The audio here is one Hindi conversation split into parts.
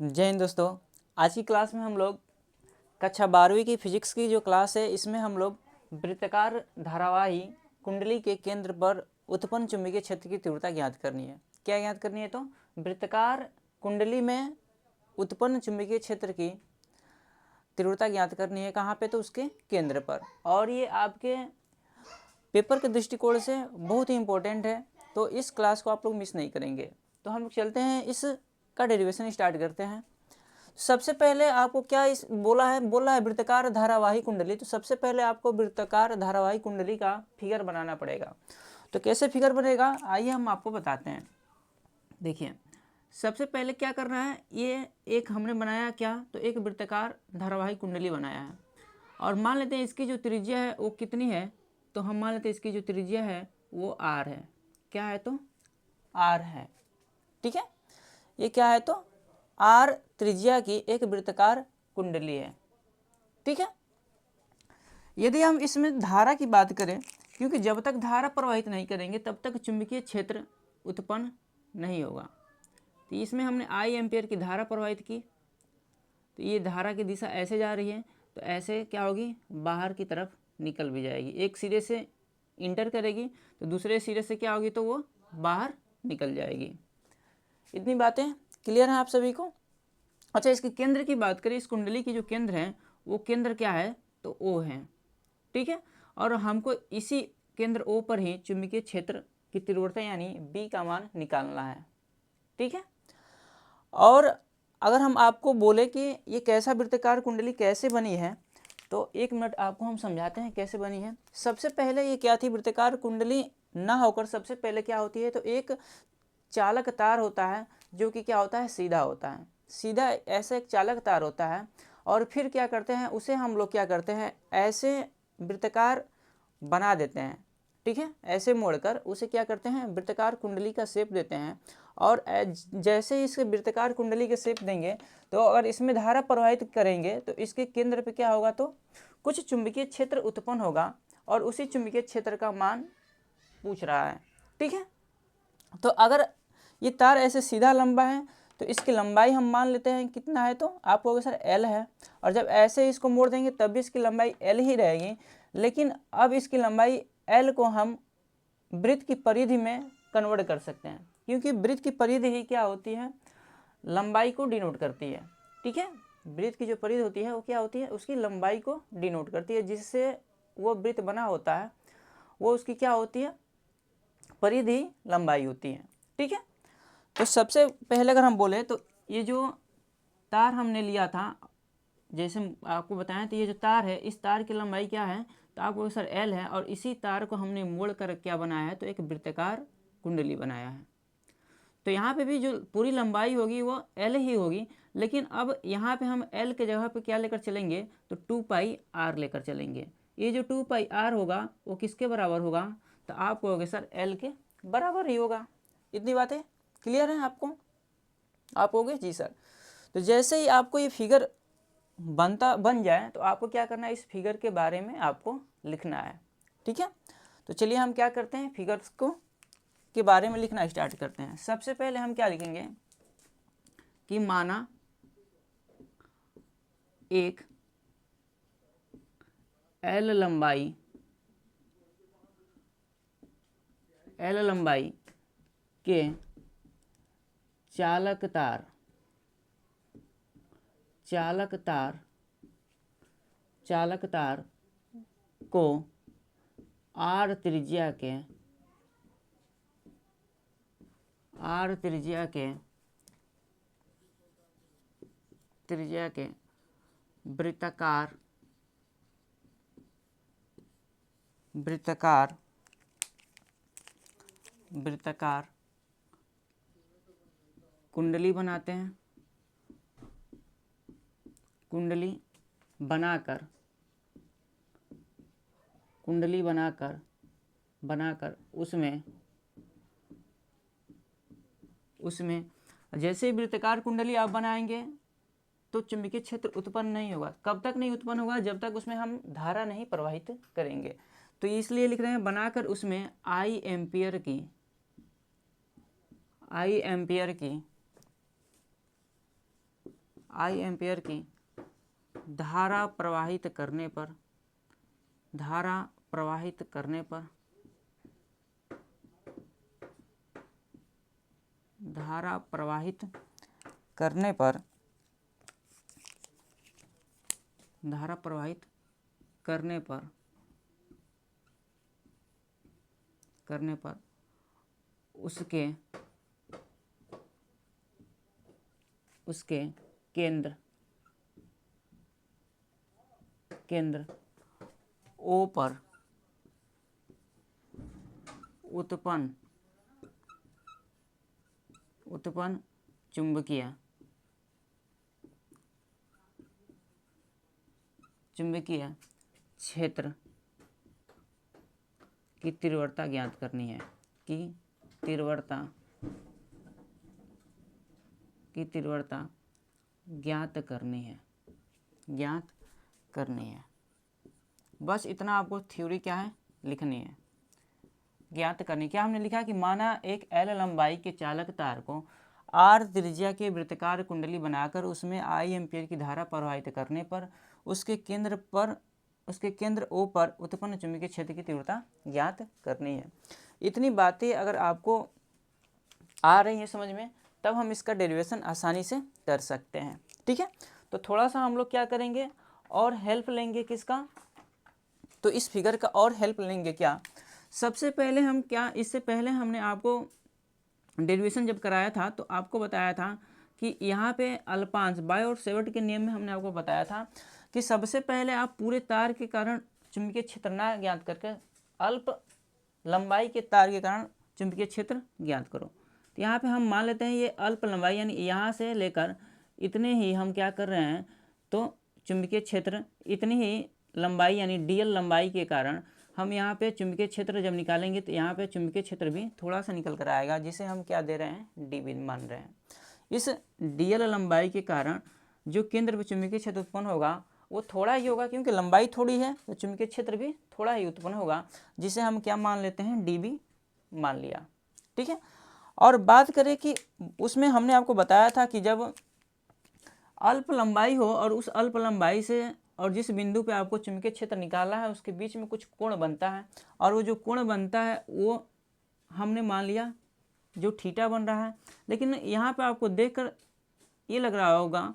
जय हिंद दोस्तों। आज की क्लास में हम लोग कक्षा 12वीं की फिजिक्स की जो क्लास है इसमें हम लोग वृत्ताकार धारावाही कुंडली के केंद्र पर उत्पन्न चुंबकीय क्षेत्र की तीव्रता ज्ञात करनी है। क्या ज्ञात करनी है? तो वृत्ताकार कुंडली में उत्पन्न चुंबकीय क्षेत्र की तीव्रता ज्ञात करनी है। कहाँ पे? तो उसके केंद्र पर। और ये आपके पेपर के दृष्टिकोण से बहुत ही इंपॉर्टेंट है, तो इस क्लास को आप लोग मिस नहीं करेंगे। तो हम चलते हैं, इसका डेरिवेशन स्टार्ट करते हैं। सबसे पहले आपको क्या इस बोला है वृत्ताकार धारावाही कुंडली। तो सबसे पहले आपको वृत्ताकार धारावाही कुंडली का फिगर बनाना पड़ेगा। तो कैसे फिगर बनेगा, आइए हम आपको बताते हैं। देखिए, सबसे पहले क्या करना है, ये एक हमने बनाया क्या, तो एक वृत्ताकार धारावाही कुंडली बनाया है। और मान लेते हैं इसकी जो त्रिज्या है वो कितनी है, तो हम मान लेते हैं इसकी जो त्रिज्या है वो r है। क्या है? तो r है। ठीक है, ये क्या है? तो r त्रिज्या की एक वृत्ताकार कुंडली है। ठीक है, यदि हम इसमें धारा की बात करें, क्योंकि जब तक धारा प्रवाहित नहीं करेंगे तब तक चुंबकीय क्षेत्र उत्पन्न नहीं होगा। तो इसमें हमने I एम्पियर की धारा प्रवाहित की, तो ये धारा की दिशा ऐसे जा रही है, तो ऐसे क्या होगी, बाहर की तरफ निकल भी जाएगी। एक सिरे से इंटर करेगी तो दूसरे सिरे से क्या होगी, तो वो बाहर निकल जाएगी। इतनी बातें क्लियर हैं आप सभी को? अच्छा, इसके केंद्र की बात करें, इस कुंडली की जो केंद्र है वो केंद्र क्या है, तो O है। ठीक है, और हमको इसी केंद्र O पर ही चुंबकीय क्षेत्र की तीव्रता यानी B का मान निकालना है। ठीक है, और अगर हम आपको बोले कि ये कैसा वृत्ताकार कुंडली कैसे बनी है, तो एक मिनट आपको हम समझाते हैं कैसे बनी है। सबसे पहले ये क्या थी, वृत्ताकार कुंडली ना होकर सबसे पहले क्या होती है, तो एक चालक तार होता है जो कि क्या होता है, सीधा होता है। सीधा ऐसा एक चालक तार होता है, और फिर क्या करते हैं, उसे हम लोग क्या करते हैं, ऐसे वृत्ताकार बना देते हैं। ठीक है, ऐसे मोड़कर उसे क्या करते हैं, वृत्ताकार कुंडली का शेप देते हैं। और जैसे ही इसके वृत्ताकार कुंडली के शेप देंगे, तो अगर इसमें धारा प्रवाहित करेंगे तो इसके केंद्र पे क्या होगा, तो कुछ चुंबकीय क्षेत्र उत्पन्न होगा, और उसी चुंबकीय क्षेत्र का मान पूछ रहा है। ठीक है, तो अगर ये तार ऐसे सीधा लंबा है तो इसकी लंबाई हम मान लेते हैं कितना है, तो आप कहोगे सर L है। और जब ऐसे इसको मोड़ देंगे तब भी इसकी लंबाई L ही रहेगी, लेकिन अब इसकी लंबाई L को हम वृत्त की परिधि में कन्वर्ट कर सकते हैं, क्योंकि वृत्त की परिधि ही क्या होती है, लंबाई को डिनोट करती है। ठीक है, वृत्त की जो परिधि होती है वो क्या होती है, उसकी लंबाई को डिनोट करती है। जिससे वो वृत्त बना होता है वो उसकी क्या होती है, परिधि लंबाई होती है। ठीक है, तो सबसे पहले अगर हम बोले तो ये जो तार हमने लिया था, जैसे आपको बताया, तो ये जो तार है इस तार की लंबाई क्या है, तो आपको सर L है, और इसी तार को हमने मोड़ कर क्या बनाया है, तो एक वृत्ताकार कुंडली बनाया है। तो यहाँ पे भी जो पूरी लंबाई होगी वो L ही होगी, लेकिन अब यहाँ पे हम L के जगह पे क्या लेकर चलेंगे, तो 2πr लेकर चलेंगे। ये जो 2πr होगा वो किसके बराबर होगा, तो आप कहोगे सर L के बराबर ही होगा। इतनी बातें क्लियर हैं आपको? आप कहोगे जी सर। तो जैसे ही आपको ये फिगर बन जाए तो आपको क्या करना है, इस फिगर के बारे में आपको लिखना है। ठीक है, तो चलिए हम क्या करते हैं, फिगर्स को के बारे में लिखना स्टार्ट करते हैं। सबसे पहले हम क्या लिखेंगे कि माना एक L लंबाई के चालक तार को R त्रिज्या के वृत्ताकार कुंडली बनाते हैं। कुंडली बनाकर उसमें जैसे ही वृत्ताकार कुंडली आप बनाएंगे तो चुंबकीय क्षेत्र उत्पन्न नहीं होगा। कब तक नहीं उत्पन्न होगा, जब तक उसमें हम धारा नहीं प्रवाहित करेंगे। तो इसलिए लिख रहे हैं बनाकर उसमें I एम्पियर की आई एम्पियर की धारा प्रवाहित करने पर, धारा प्रवाहित करने पर, धारा प्रवाहित करने पर, धारा प्रवाहित करने पर, करने पर उसके उसके केंद्र केंद्र O पर उत्पन्न चुंबकीय क्षेत्र की तीव्रता ज्ञात करनी है, की तीव्रता ज्ञात करनी है। बस इतना आपको थ्योरी क्या है लिखनी है, ज्ञात करनी। क्या हमने लिखा कि माना एक L लंबाई के चालक तार को R त्रिज्या के वृत्ताकार कुंडली बनाकर उसमें I एम्पीयर की धारा प्रवाहित करने पर उसके केंद्र O पर उत्पन्न चुंबकीय क्षेत्र की तीव्रता ज्ञात करनी है। इतनी बातें अगर आपको आ रही हैं समझ में, तब हम इसका डेरिवेशन आसानी से कर सकते हैं। ठीक है, तो थोड़ा सा हम लोग क्या करेंगे और हेल्प लेंगे किसका, तो इस फिगर का और हेल्प लेंगे। क्या सबसे पहले हम क्या, इससे पहले हमने आपको डेरिवेशन जब कराया था तो आपको बताया था कि यहाँ पे अल्पांश बाय और सेवर्ट के नियम में हमने आपको बताया था कि सबसे पहले आप पूरे तार के कारण चुंबकीय क्षेत्र ना ज्ञात करके अल्प लंबाई के तार के कारण चुंबकीय क्षेत्र ज्ञात करो। तो यहाँ पे हम मान लेते हैं ये अल्प लंबाई यानी यहाँ से लेकर इतने ही हम क्या कर रहे हैं, तो चुंबकीय क्षेत्र इतनी ही लंबाई यानी DL लंबाई के कारण हम यहाँ पे चुंबकीय क्षेत्र जब निकालेंगे तो यहाँ पे चुंबकीय क्षेत्र भी थोड़ा सा निकल कर आएगा, जिसे हम क्या दे रहे हैं, dB मान रहे हैं। इस DL लंबाई के कारण जो केंद्र पर चुंबकीय क्षेत्र उत्पन्न होगा वो थोड़ा ही होगा, क्योंकि लंबाई थोड़ी है तो चुंबकीय क्षेत्र भी थोड़ा ही उत्पन्न होगा, जिसे हम क्या मान लेते हैं, dB मान लिया। ठीक है, और बात करें कि उसमें हमने आपको बताया था कि जब अल्प लंबाई हो और उस अल्प लंबाई से और जिस बिंदु पे आपको चुंबकीय क्षेत्र निकालना है उसके बीच में कुछ कोण बनता है, और वो जो कोण बनता है वो हमने मान लिया जो थीटा बन रहा है। लेकिन यहाँ पे आपको देखकर ये लग रहा होगा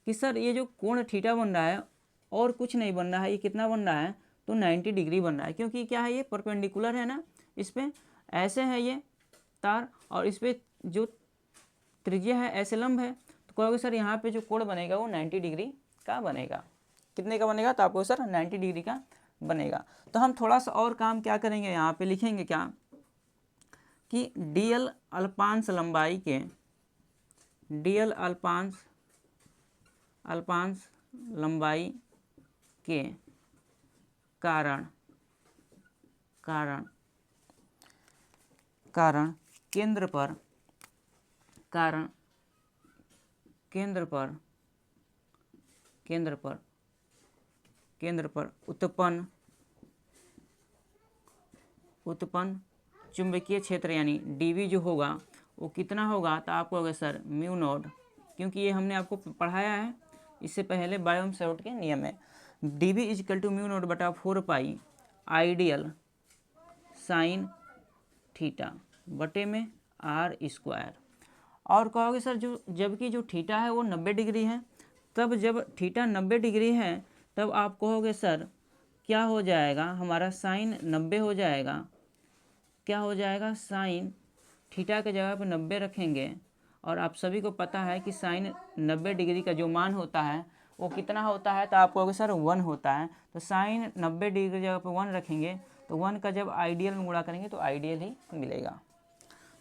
कि सर ये जो कोण थीटा बन रहा है और कुछ नहीं बन रहा है, ये कितना बन रहा है, तो 90 डिग्री बन रहा है, क्योंकि क्या है, ये परपेंडिकुलर है ना, इस पर ऐसे है ये तार और इस पर जो त्रिज्या है ऐसे लंब है, तो कहोगे सर यहाँ पे जो कोण बनेगा वो 90 डिग्री का बनेगा। कितने का बनेगा, तो आपको सर 90 डिग्री का बनेगा। तो हम थोड़ा सा और काम क्या करेंगे, यहाँ पे लिखेंगे क्या कि DL अल्पांश लंबाई के, DL अल्पांश लंबाई के कारण केंद्र पर उत्पन्न चुंबकीय क्षेत्र यानी dV जो होगा वो कितना होगा, तो आपको होगा सर म्यू नॉट, क्योंकि ये हमने आपको पढ़ाया है इससे पहले बायोम सेवर्ट के नियम में, dV = म्यू नॉट बटा 4 पाई आइडियल साइन थीटा बटे में R²। और कहोगे सर जबकि जो थीटा है वो 90 डिग्री है, तब जब थीटा 90 डिग्री है तब आप कहोगे सर क्या हो जाएगा, हमारा साइन 90 हो जाएगा, क्या हो जाएगा, साइन थीटा के जगह पर 90 रखेंगे, और आप सभी को पता है कि साइन 90 डिग्री का जो मान होता है वो कितना होता है, तो आप कहोगे सर 1 होता है। तो साइन 90 डिग्री की जगह पर 1 रखेंगे तो 1 का जब आइडियल में गुणा करेंगे तो आइडियल ही मिलेगा।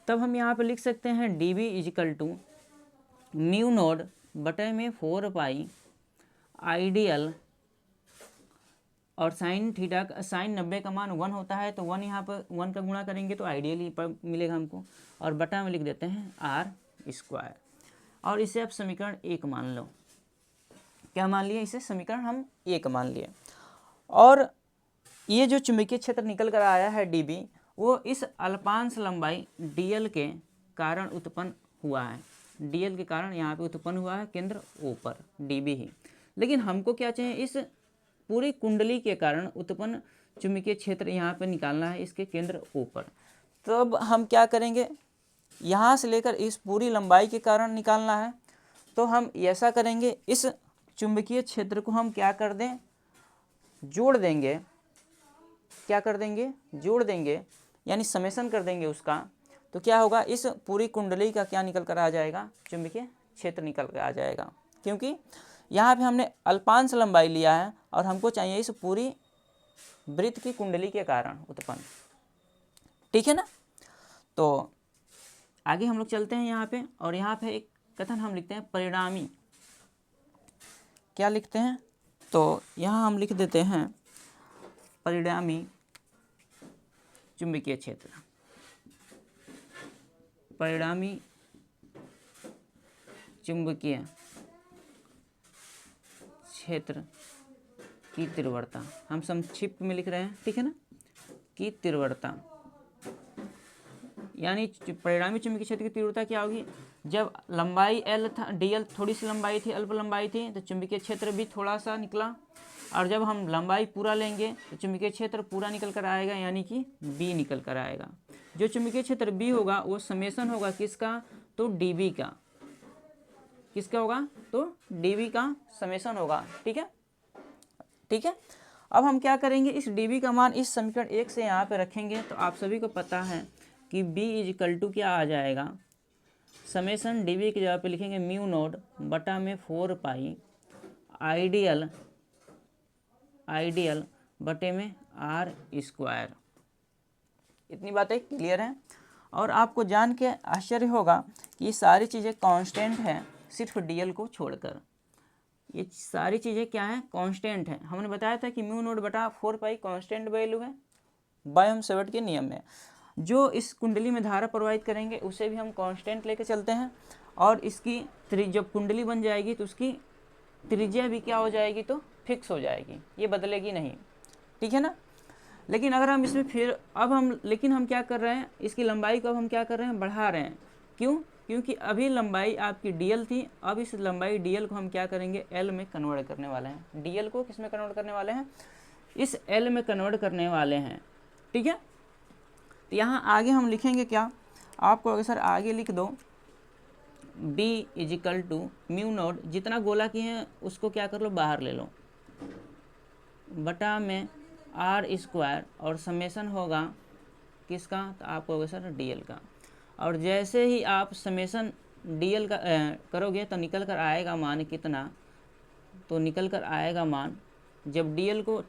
तब हम यहाँ पे लिख सकते हैं dV = म्यू नॉट बटे में 4 पाई आइडियल, और साइन थीटा साइन 90 का मान 1 होता है तो 1 यहाँ पर 1 का गुणा करेंगे तो आइडियल ही पर मिलेगा हमको, और बटा में लिख देते हैं R²। और इसे आप समीकरण 1 मान लो। क्या मान लिए, इसे समीकरण हम 1 मान लिए। और ये जो चुंबकीय क्षेत्र निकल कर आया है dB, वो इस अल्पांश लंबाई DL के कारण उत्पन्न हुआ है। डीएल के कारण यहाँ पे उत्पन्न हुआ है केंद्र O पर, डीबी ही। लेकिन हमको क्या चाहिए, इस पूरी कुंडली के कारण उत्पन्न चुंबकीय क्षेत्र यहाँ पे निकालना है इसके केंद्र O पर। तो अब हम क्या करेंगे, यहाँ से लेकर इस पूरी लंबाई के कारण निकालना है। तो हम ऐसा करेंगे, इस चुंबकीय क्षेत्र को हम क्या कर दें, जोड़ देंगे। क्या कर देंगे, जोड़ देंगे, यानी समेशन कर देंगे उसका। तो क्या होगा, इस पूरी कुंडली का क्या निकल कर आ जाएगा, चुंबकीय क्षेत्र निकल कर आ जाएगा। क्योंकि यहाँ पे हमने अल्पांश लंबाई लिया है और हमको चाहिए इस पूरी वृत्त की कुंडली के कारण उत्पन्न। ठीक है ना। तो आगे हम लोग चलते हैं यहाँ पे, और यहाँ पे एक कथन हम लिखते हैं परिणामी। क्या लिखते हैं, तो यहाँ हम लिख देते हैं परिणामी चुंबकीय क्षेत्र। परिणामी चुंबकीय क्षेत्र की तीव्रता हम संक्षिप्त में लिख रहे हैं, ठीक है ना, की तीव्रता। यानी परिणामी चुंबकीय क्षेत्र की तीव्रता क्या होगी, जब लंबाई L था, DL थोड़ी सी लंबाई थी, अल्प लंबाई थी, तो चुंबकीय क्षेत्र भी थोड़ा सा निकला। और जब हम लंबाई पूरा लेंगे तो चुंबकीय क्षेत्र पूरा निकल कर आएगा, यानी कि B निकल कर आएगा। जो चुंबकीय क्षेत्र B होगा वो समेशन होगा किसका, तो DB का। किसका होगा, तो DB का समेशन होगा। ठीक है, ठीक है। अब हम क्या करेंगे, इस DB का मान इस समीकरण 1 से यहाँ पे रखेंगे। तो आप सभी को पता है कि B इजिकल टू क्या आ जाएगा, समेशन DB की जगह पे लिखेंगे म्यू नोड बटा में 4 पाई आइडियल बटे में R स्क्वायर। इतनी बातें क्लियर हैं। और आपको जान के आश्चर्य होगा कि ये सारी चीज़ें कांस्टेंट हैं, सिर्फ DL को छोड़कर। ये सारी चीज़ें क्या हैं, कांस्टेंट हैं। हमने बताया था कि म्यू नोड बटा 4 पाई कांस्टेंट वैल्यू है बायोम-सेवर्ट के नियम में। जो इस कुंडली में धारा प्रवाहित करेंगे उसे भी हम कांस्टेंट लेके चलते हैं। और इसकी जब कुंडली बन जाएगी तो उसकी त्रिज्या भी क्या हो जाएगी, तो फिक्स हो जाएगी, ये बदलेगी नहीं। ठीक है ना। लेकिन अगर हम इसमें फिर लेकिन हम क्या कर रहे हैं, इसकी लंबाई को अब हम क्या कर रहे हैं, बढ़ा रहे हैं। क्यों, क्योंकि अभी लंबाई आपकी DL थी, अब इस लंबाई DL को हम क्या करेंगे, L में कन्वर्ट करने वाले हैं। DL को किस में कन्वर्ट करने वाले हैं, इस L में कन्वर्ट करने वाले हैं। ठीक है। तो यहाँ आगे हम लिखेंगे क्या, आपको अगर सर आगे लिख दो B equal to mu naught, जितना गोला किए हैं उसको क्या कर लो, बाहर ले लो, बटा में R स्क्वायर, और समेशन होगा किसका, तो आपको होगा सर DL का। और जैसे ही आप समेशन DL का करोगे तो निकल कर आएगा मान कितना, तो निकल कर आएगा मान, जब DL को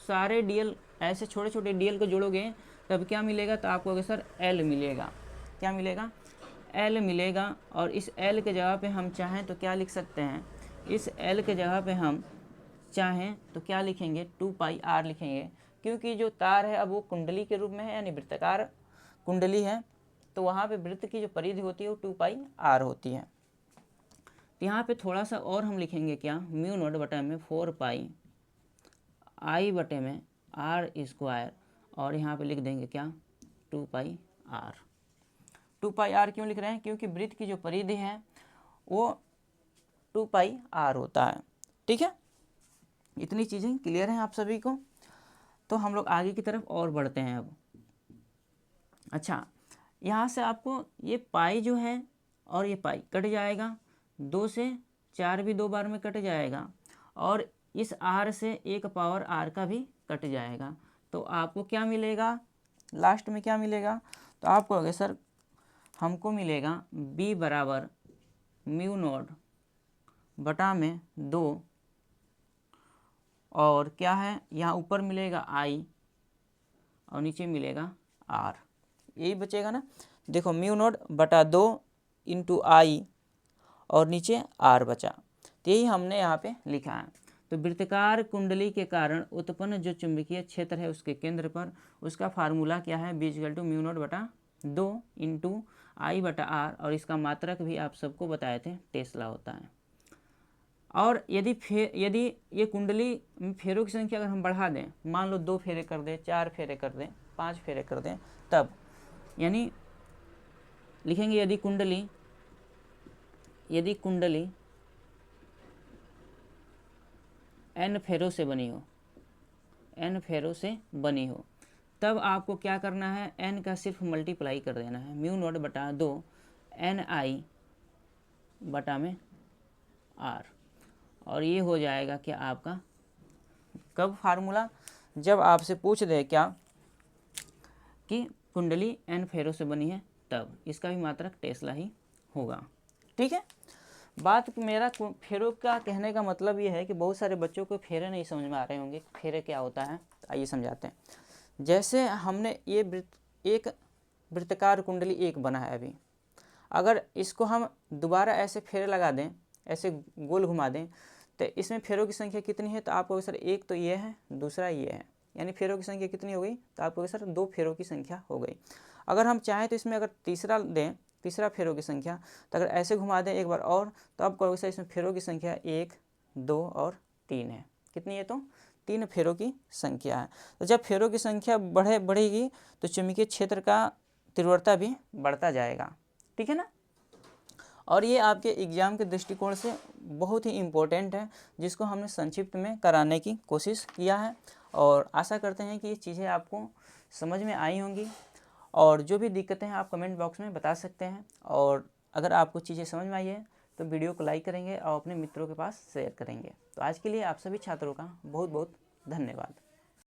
सारे DL ऐसे छोटे छोटे DL को जोड़ोगे तब क्या मिलेगा, तो आपको होगा सर L मिलेगा। क्या मिलेगा, L मिलेगा। और इस L के जगह पे हम चाहें तो क्या लिख सकते हैं, इस L के जगह पे हम चाहें तो क्या लिखेंगे, 2 पाई R लिखेंगे। क्योंकि जो तार है अब वो कुंडली के रूप में है, यानी वृत्ताकार कुंडली है, तो वहाँ पे वृत्त की जो परिधि होती है वो 2 पाई R होती है। तो यहाँ पे थोड़ा सा और हम लिखेंगे क्या, म्यू नोड बटे में 4 पाई I बटे में R स्क्वायर, और यहाँ पे लिख देंगे क्या, 2 पाई R। 2 पाई R क्यों लिख रहे हैं, क्योंकि वृत्त की जो परिधि है वो 2 पाई R होता है। ठीक है, इतनी चीज़ें क्लियर हैं आप सभी को। तो हम लोग आगे की तरफ और बढ़ते हैं अब। अच्छा, यहाँ से आपको ये पाई जो है और ये पाई कट जाएगा, 2 से 4 भी 2 बार में कट जाएगा, और इस R से 1 पावर R का भी कट जाएगा। तो आपको क्या मिलेगा, लास्ट में क्या मिलेगा, तो आपको अगर सर हमको मिलेगा B बराबर म्यू नोड बटा में 2, और क्या है यहाँ ऊपर मिलेगा I और नीचे मिलेगा R, यही बचेगा ना। देखो म्यू नोड बटा 2 इंटू I और नीचे R बचा, तो यही हमने यहाँ पे लिखा है। तो वृत्ताकार कुंडली के कारण उत्पन्न जो चुंबकीय क्षेत्र है उसके केंद्र पर, उसका फार्मूला क्या है, B equal to mu naught बटा 2 इंटू I बटा R, और इसका मात्रक भी आप सबको बताए थे, टेस्ला होता है। और यदि ये कुंडली फेरों की संख्या अगर हम बढ़ा दें, मान लो 2 फेरे कर दें, 4 फेरे कर दें, 5 फेरे कर दें, तब यानी लिखेंगे यदि कुंडली यदि कुंडली n फेरों से बनी हो, n फेरों से बनी हो, तब आपको क्या करना है, n का सिर्फ मल्टीप्लाई कर देना है, म्यू नॉट बटा 2 ni बटा में r, और ये हो जाएगा क्या आपका, कब फार्मूला, जब आपसे पूछ दे क्या कि कुंडली n फेरों से बनी है, तब इसका भी मात्रक टेस्ला ही होगा। ठीक है, बात मेरा फेरों का कहने का मतलब ये है कि बहुत सारे बच्चों को फेरे नहीं समझ में आ रहे होंगे, फेरे क्या होता है, आइए समझाते हैं। जैसे हमने ये एक वृत्तकार कुंडली एक बना है अभी, अगर इसको हम दोबारा ऐसे फेरे लगा दें, ऐसे गोल घुमा दें, तो इसमें फेरों की संख्या कितनी है, तो आपको सर एक तो ये है, दूसरा ये है, यानी फेरों की संख्या कितनी हो गई, तो आपको सर 2 फेरों की संख्या हो गई। अगर हम चाहें तो इसमें अगर तीसरा दें, तीसरा फेरों की संख्या, तो अगर ऐसे घुमा दें एक बार और, तो आप कहोगे सर इसमें फेरों की संख्या 1, 2 और 3 है। कितनी है, तो 3 फेरों की संख्या है। तो जब फेरों की संख्या बढ़ेगी तो चुंबकीय क्षेत्र का तीव्रता भी बढ़ता जाएगा। ठीक है ना, और ये आपके एग्ज़ाम के दृष्टिकोण से बहुत ही इम्पोर्टेंट है, जिसको हमने संक्षिप्त में कराने की कोशिश किया है, और आशा करते हैं कि ये चीज़ें आपको समझ में आई होंगी, और जो भी दिक्कतें हैं आप कमेंट बॉक्स में बता सकते हैं, और अगर आपको चीज़ें समझ में आई है तो वीडियो को लाइक करेंगे और अपने मित्रों के पास शेयर करेंगे। तो आज के लिए आप सभी छात्रों का बहुत बहुत धन्यवाद।